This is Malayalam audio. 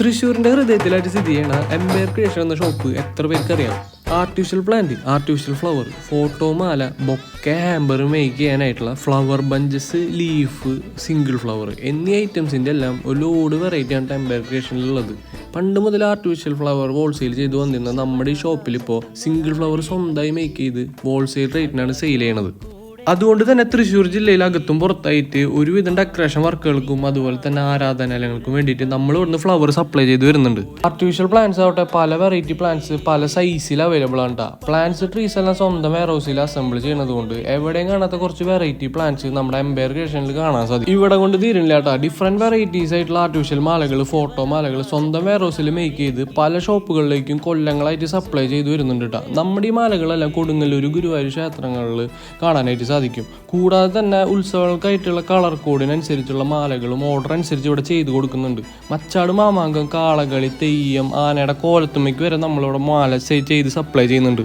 തൃശ്ശൂരിൻ്റെ ഹൃദയത്തിലായിട്ട് സ്ഥിതി ചെയ്യണ എംപയർ ക്രിയേഷൻ എന്ന ഷോപ്പ് എത്ര പേർക്കറിയാം? Artificial plant, artificial flower, photo മാല, ബൊക്കെ, ഹാമ്പർ മേക്ക് ചെയ്യാനായിട്ടുള്ള flower bunches, leaf, single flower എന്നീ ഐറ്റംസിൻ്റെ എല്ലാം ഒരു ലോഡ് വെറൈറ്റിയാണ് എംപയർ ക്രിയേഷനിലുള്ളത്. പണ്ട് മുതൽ ആർട്ടിഫിഷ്യൽ ഫ്ലവർ ഹോൾസെയിൽ ചെയ്ത് വന്നിരുന്ന നമ്മുടെ ഈ ഷോപ്പിൽ ഇപ്പോൾ സിംഗിൾ ഫ്ലവർ സ്വന്തമായി മേക്ക് ചെയ്ത് ഹോൾസെയിൽ റേറ്റിനാണ് സെയിൽ ചെയ്യണത്. അതുകൊണ്ട് തന്നെ തൃശ്ശൂർ ജില്ലയിൽ അകത്തും പുറത്തായിട്ട് ഒരുവിധം ഡെക്കറേഷൻ വർക്കുകൾക്കും അതുപോലെ തന്നെ ആരാധനാലയങ്ങൾക്കും വേണ്ടിയിട്ട് നമ്മൾ ഇവിടുന്ന് ഫ്ലവർ സപ്ലൈ ചെയ്ത് വരുന്നുണ്ട്. ആർട്ടിഫിഷ്യൽ പ്ലാന്റ്സ് ആവട്ടെ പല വെറൈറ്റി പ്ലാന്റ്സ് പല സൈസിൽ അവൈലബിൾ ആണ്. പ്ലാന്റ്സ് ട്രീസ് എല്ലാം സ്വന്തം വെയർ ഹൗസിൽ അസംബിൾ ചെയ്യുന്നത് കൊണ്ട് എവിടെയും കാണാത്ത കുറച്ച് വെറൈറ്റി പ്ലാന്റ്സ് നമ്മുടെ എംപയർ ക്രിയേഷനിൽ കാണാൻ സാധിക്കും. ഇവിടെ കൊണ്ട് തീരുന്നില്ല കേട്ടോ. ഡിഫറെന്റ് വെറൈറ്റീസ് ആയിട്ടുള്ള ആർട്ടിഫിഷ്യൽ മാലകൾ, ഫോട്ടോ മാലകൾ സ്വന്തം വെയർ ഹൗസിൽ മേക്ക് ചെയ്ത് പല ഷോപ്പുകളിലേക്കും കൊല്ലങ്ങളായിട്ട് സപ്ലൈ ചെയ്ത് വരുന്നുണ്ട് കേട്ടോ. നമ്മുടെ ഈ മാലകളെല്ലാം കൊടുങ്ങല്ലൂർ, ഗുരുവായൂർ ക്ഷേത്രങ്ങളിൽ കാണാനായിട്ട് സാധിക്കും. കൂടാതെ തന്നെ ഉത്സവങ്ങൾക്കായിട്ടുള്ള കളർ കോഡിനനുസരിച്ചുള്ള മാലകളും ഓർഡർ അനുസരിച്ച് ഇവിടെ ചെയ്ത് കൊടുക്കുന്നുണ്ട്. മച്ചാട്, മാമാങ്കം, കാളകളി, തെയ്യം, ആനയുടെ കോലത്തുമ്മയ്ക്ക് വരെ നമ്മളിവിടെ മാല ചെയ്ത് സപ്ലൈ ചെയ്യുന്നുണ്ട്.